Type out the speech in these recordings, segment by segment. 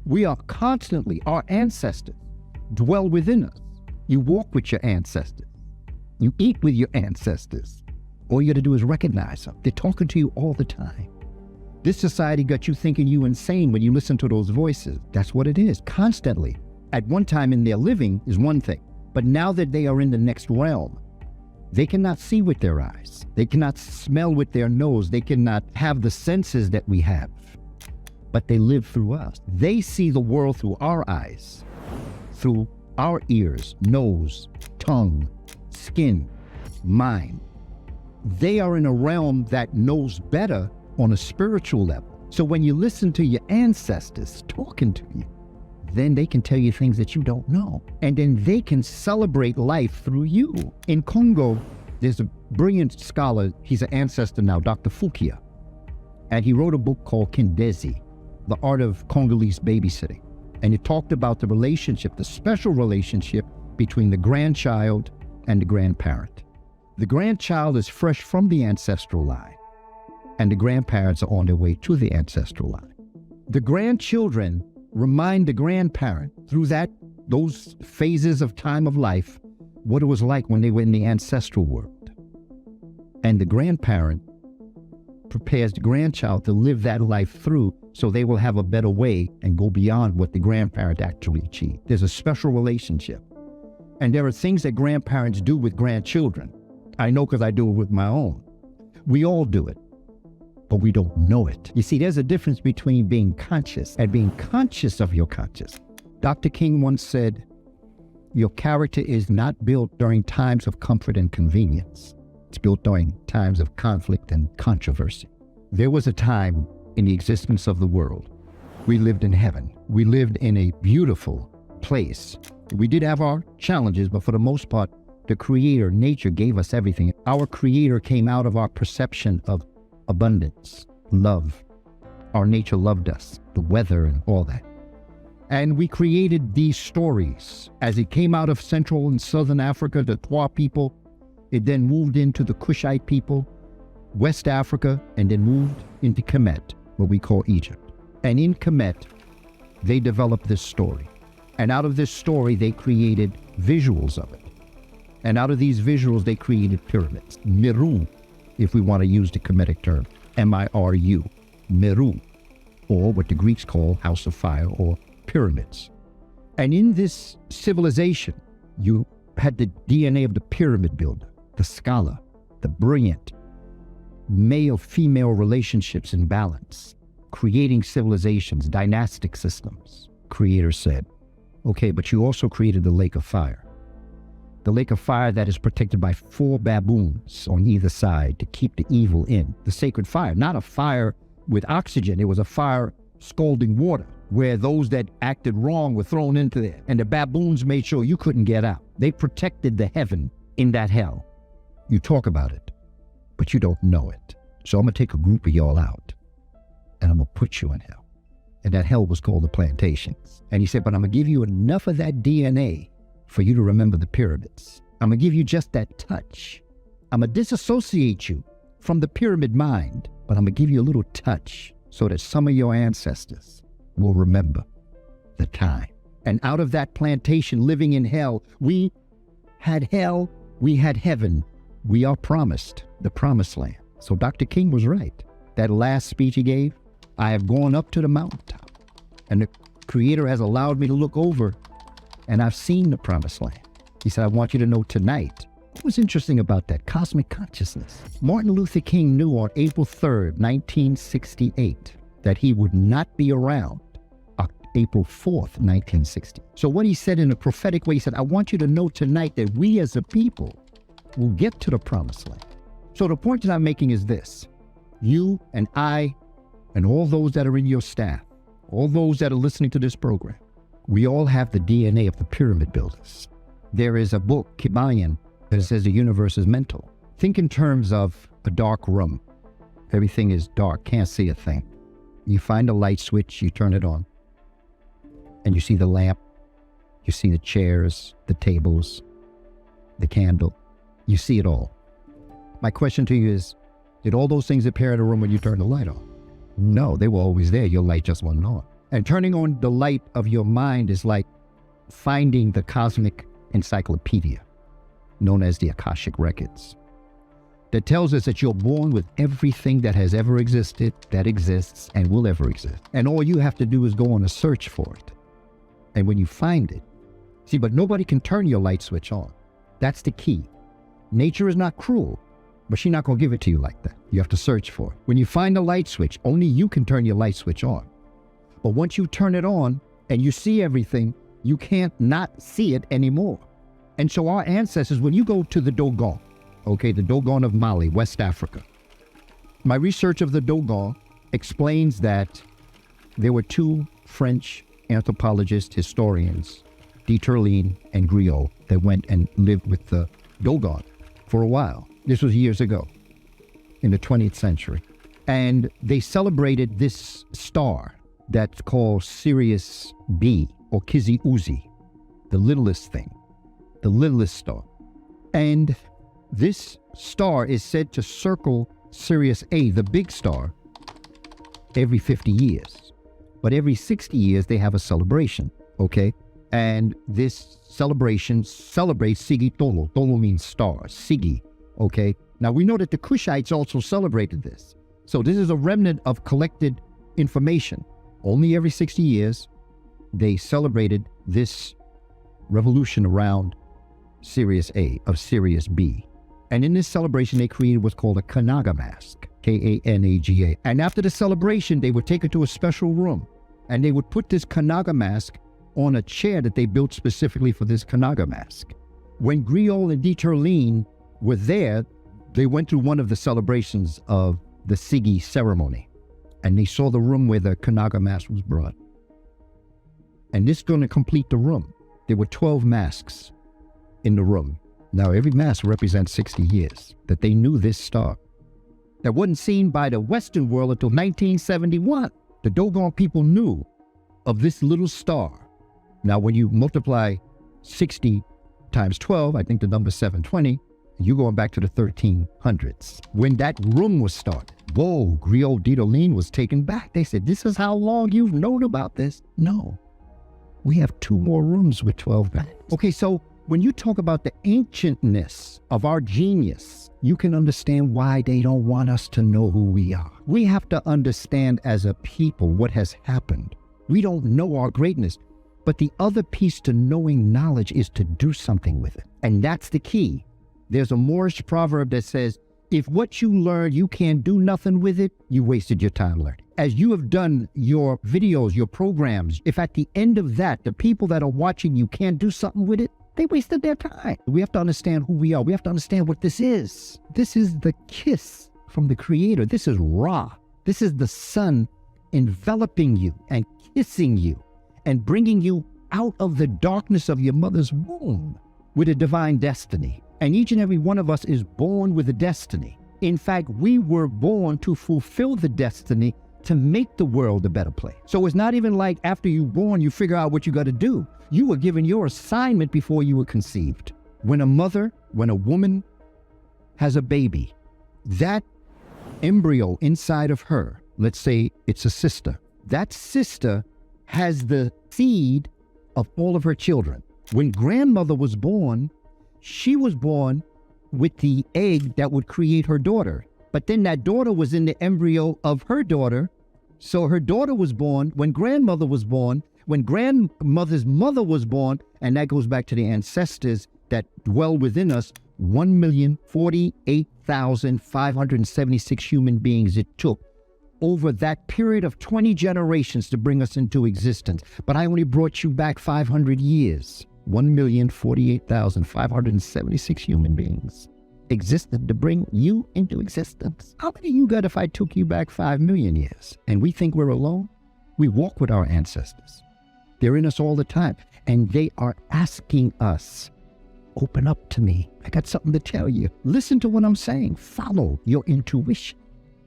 We are constantly, our ancestors dwell within us. You walk with your ancestors. You eat with your ancestors. All you got to do is recognize them. They're talking to you all the time. This society got you thinking you insane when you listen to those voices. That's what it is, constantly. At one time in their living is one thing, but now that they are in the next realm, they cannot see with their eyes. They cannot smell with their nose. They cannot have the senses that we have, but they live through us. They see the world through our eyes, through our ears, nose, tongue, skin, mind. They are in a realm that knows better on a spiritual level. So when you listen to your ancestors talking to you, then they can tell you things that you don't know. And then they can celebrate life through you. In Congo, there's a brilliant scholar, he's an ancestor now, Dr. Fukia. And he wrote a book called Kindezi, The Art of Congolese Babysitting. And it talked about the relationship, the special relationship between the grandchild and the grandparent. The grandchild is fresh from the ancestral line, and the grandparents are on their way to the ancestral line. The grandchildren remind the grandparent through those phases of time of life, what it was like when they were in the ancestral world. And the grandparent prepares the grandchild to live that life through so they will have a better way and go beyond what the grandparent actually achieved. There's a special relationship. And there are things that grandparents do with grandchildren. I know because I do it with my own. We all do it, but we don't know it. You see, there's a difference between being conscious and being conscious of your conscious. Dr. King once said, your character is not built during times of comfort and convenience. It's built during times of conflict and controversy. There was a time in the existence of the world. We lived in heaven. We lived in a beautiful place. We did have our challenges, but for the most part, the Creator, nature, gave us everything. Our Creator came out of our perception of abundance, love. Our nature loved us, the weather and all that. And we created these stories. As it came out of Central and Southern Africa, the Twa people, it then moved into the Kushite people, West Africa, and then moved into Kemet, what we call Egypt. And in Kemet, they developed this story. And out of this story, they created visuals of it. And out of these visuals, they created pyramids. Miru, if we want to use the Kemetic term, M-I-R-U, Miru, or what the Greeks call House of Fire or pyramids. And in this civilization, you had the DNA of the pyramid builder, the scholar, the brilliant, male-female relationships in balance, creating civilizations, dynastic systems. Creator said, okay, but you also created the lake of fire. The lake of fire that is protected by 4 baboons on either side to keep the evil in. The sacred fire, not a fire with oxygen. It was a fire scalding water where those that acted wrong were thrown into there. And the baboons made sure you couldn't get out. They protected the heaven in that hell. You talk about it, but you don't know it. So I'm going to take a group of y'all out and I'm going to put you in hell. And that hell was called the plantations. And he said, but I'm going to give you enough of that DNA for you to remember the pyramids. I'm going to give you just that touch. I'm going to disassociate you from the pyramid mind, but I'm going to give you a little touch so that some of your ancestors will remember the time. And out of that plantation living in hell, we had hell, we had heaven. We are promised the promised land. So Dr. King was right. That last speech he gave, I have gone up to the mountaintop and the Creator has allowed me to look over and I've seen the promised land. He said, I want you to know tonight. What was interesting about that? Cosmic consciousness. Martin Luther King knew on April 3rd, 1968, that he would not be around April 4th, 1960. So what he said in a prophetic way, he said, I want you to know tonight that we as a people will get to the promised land. So the point that I'm making is this. You and I and all those that are in your staff, all those that are listening to this program, we all have the DNA of the pyramid builders. There is a book, Kibayan, that says the universe is mental. Think in terms of a dark room. Everything is dark, can't see a thing. You find a light switch, you turn it on, and you see the lamp, you see the chairs, the tables, the candle. You see it all. My question to you is, did all those things appear in the room when you turned the light on? No, they were always there. Your light just wasn't on. And turning on the light of your mind is like finding the cosmic encyclopedia, known as the Akashic Records, that tells us that you're born with everything that has ever existed, that exists, and will ever exist. And all you have to do is go on a search for it. And when you find it, see, but nobody can turn your light switch on. That's the key. Nature is not cruel, but she's not going to give it to you like that. You have to search for it. When you find the light switch, only you can turn your light switch on. But once you turn it on and you see everything, you can't not see it anymore. And so our ancestors, when you go to the Dogon, okay, the Dogon of Mali, West Africa, my research of the Dogon explains that there were two French anthropologists, historians, de Terline and Griot, that went and lived with the Dogon for a while. This was years ago, in the 20th century. And they celebrated this star that's called Sirius B, or Kizi Uzi, the littlest thing, the littlest star. And this star is said to circle Sirius A, the big star, every 50 years. But every 60 years, they have a celebration, okay? And this celebration celebrates Sigi Tolo. Tolo means star, Sigi, okay? Now, we know that the Kushites also celebrated this. So this is a remnant of collected information. Only every 60 years, they celebrated this revolution around Sirius A of Sirius B. And in this celebration, they created what's called a Kanaga mask, K-A-N-A-G-A. And after the celebration, they would take it to a special room, and they would put this Kanaga mask on a chair that they built specifically for this Kanaga mask. When Griot and de Terline were there, they went to one of the celebrations of the Sigi ceremony, and they saw the room where the Kanaga mask was brought. And this is going to complete the room. There were 12 masks in the room. Now, every mask represents 60 years that they knew this star. That wasn't seen by the Western world until 1971. The Dogon people knew of this little star. Now, when you multiply 60 times 12, I think the number is 720, you're going back to the 1300s. When that room was started, whoa, Griot de Terline was taken back. They said, this is how long you've known about this? No, we have 2 more rooms with 12 beds. Okay, so when you talk about the ancientness of our genius, you can understand why they don't want us to know who we are. We have to understand as a people what has happened. We don't know our greatness, but the other piece to knowing knowledge is to do something with it. And that's the key. There's a Moorish proverb that says, if what you learn, you can't do nothing with it, you wasted your time learning. As you have done your videos, your programs, if at the end of that, the people that are watching you can't do something with it, they wasted their time. We have to understand who we are. We have to understand what this is. This is the kiss from the Creator. This is Ra. This is the sun enveloping you and kissing you and bringing you out of the darkness of your mother's womb with a divine destiny. And each and every one of us is born with a destiny. In fact, we were born to fulfill the destiny to make the world a better place. So it's not even like after you're born, you figure out what you got to do. You were given your assignment before you were conceived. When a woman has a baby, that embryo inside of her, let's say it's a sister, that sister has the seed of all of her children. When grandmother was born, she was born with the egg that would create her daughter. But then that daughter was in the embryo of her daughter. So her daughter was born when grandmother was born, when grandmother's mother was born, and that goes back to the ancestors that dwell within us, 1,048,576 human beings it took over that period of 20 generations to bring us into existence. But I only brought you back 500 years. 1,048,576 human beings existed to bring you into existence. How many you got if I took you back 5 million years? And we think we're alone? We walk with our ancestors. They're in us all the time. And they are asking us, open up to me. I got something to tell you. Listen to what I'm saying. Follow your intuition.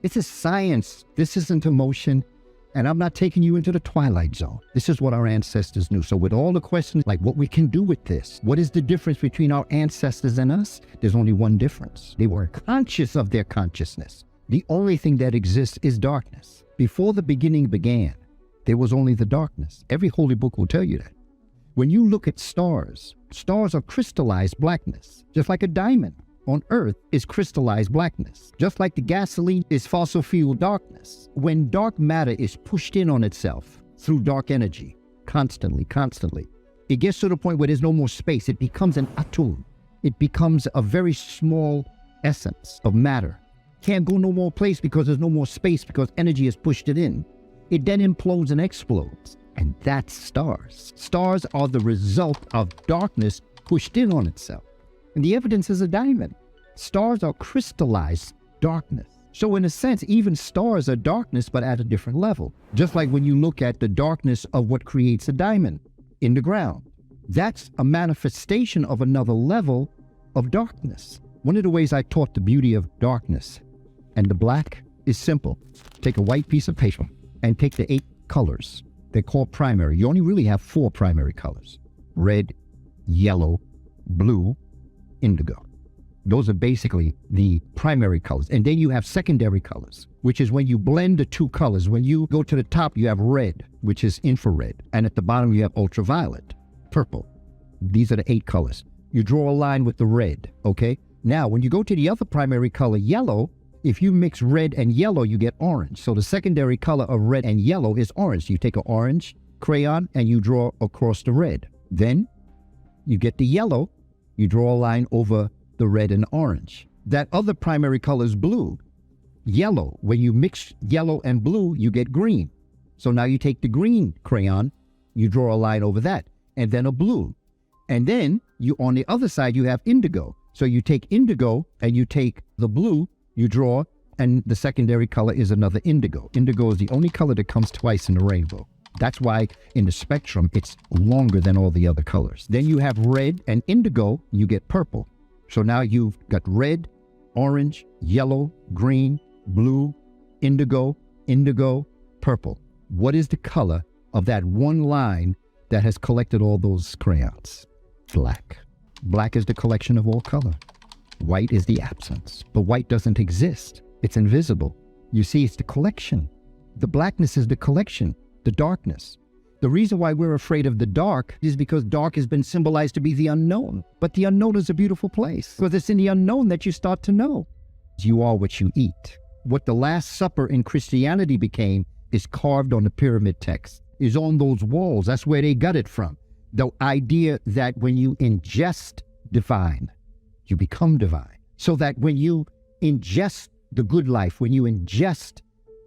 This is science. This isn't emotion. And I'm not taking you into the twilight zone. This is what our ancestors knew. So with all the questions like what we can do with this, what is the difference between our ancestors and us? There's only one difference. They were conscious of their consciousness. The only thing that exists is darkness. Before the beginning began, There was only the darkness. Every holy book will tell you that. When you look at stars, stars are crystallized blackness, just like a diamond on Earth is crystallized blackness, just like the gasoline is fossil fuel darkness. When dark matter is pushed in on itself through dark energy, constantly, it gets to the point where there's no more space. It becomes an atom. It becomes a very small essence of matter. Can't go no more place because there's no more space because energy has pushed it in. It then implodes and explodes. And that's stars. Stars are the result of darkness pushed in on itself. And the evidence is a diamond. Stars are crystallized darkness. So in a sense, even stars are darkness, but at a different level. Just like when you look at the darkness of what creates a diamond in the ground. That's a manifestation of another level of darkness. One of the ways I taught the beauty of darkness and the black is simple. Take a white piece of paper and take the 8 colors. They're called primary. You only really have 4 primary colors: red, yellow, blue, indigo. Those are basically the primary colors. And then you have secondary colors, which is when you blend the 2 colors. When you go to the top, you have red, which is infrared. And at the bottom, you have ultraviolet, purple. These are the 8 colors. You draw a line with the red, okay? Now, when you go to the other primary color, yellow, if you mix red and yellow, you get orange. So the secondary color of red and yellow is orange. You take an orange crayon and you draw across the red. Then you get the yellow, you draw a line over the red and orange. That other primary color is blue. Yellow, when you mix yellow and blue, you get green. So now you take the green crayon, you draw a line over that, and then a blue. And then you, on the other side, you have indigo. So you take indigo and you take the blue, you draw, and the secondary color is another indigo. Indigo is the only color that comes twice in the rainbow. That's why in the spectrum, it's longer than all the other colors. Then you have red and indigo, you get purple. So now you've got red, orange, yellow, green, blue, indigo, purple. What is the color of that one line that has collected all those crayons? Black. Black is the collection of all color. White is the absence, but white doesn't exist. It's invisible. You see, it's the collection. The blackness is the collection, the darkness. The reason why we're afraid of the dark is because dark has been symbolized to be the unknown. But the unknown is a beautiful place because it's in the unknown that you start to know. You are what you eat. What the Last Supper in Christianity became is carved on the pyramid text, is on those walls. That's where they got it from. The idea that when you ingest divine, you become divine. So that when you ingest the good life, when you ingest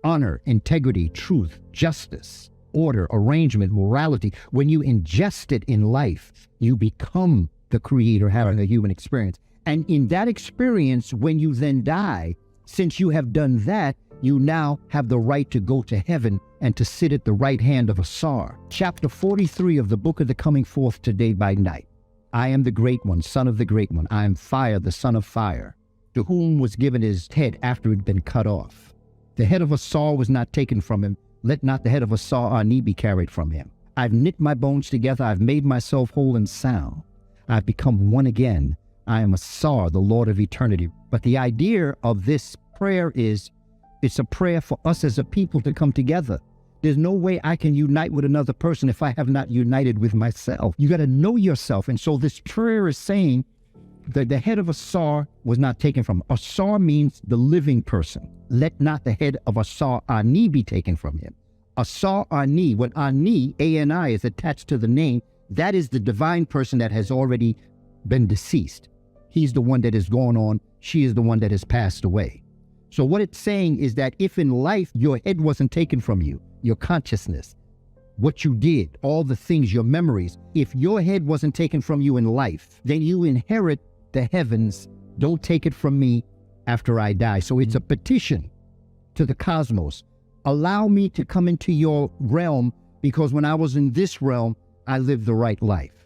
honor, integrity, truth, justice, order, arrangement, morality, when you ingest it in life, you become the creator having a human experience. And in that experience, when you then die, since you have done that, you now have the right to go to heaven and to sit at the right hand of a Tsar. Chapter 43 of the book of the coming forth today by night. I am the great one, son of the great one. I am fire, the son of fire, to whom was given his head after it had been cut off. The head of a Tsar was not taken from him. Let not the head of a Tsar our knee be carried from him. I've knit my bones together. I've made myself whole and sound. I've become one again. I am a Tsar, the Lord of eternity. But the idea of this prayer is, it's a prayer for us as a people to come together. There's no way I can unite with another person if I have not united with myself. You got to know yourself. And so this prayer is saying that the head of a Tsar was not taken from him. A Tsar means the living person. Let not the head of a Tsar Ani be taken from him. A Tsar Ani, when Ani, A-N-I, is attached to the name, that is the divine person that has already been deceased. He's the one that has gone on. She is the one that has passed away. So what it's saying is that if in life your head wasn't taken from you, your consciousness, what you did, all the things, your memories, if your head wasn't taken from you in life, then you inherit the heavens. Don't take it from me after I die. So it's a petition to the cosmos. Allow me to come into your realm because when I was in this realm, I lived the right life.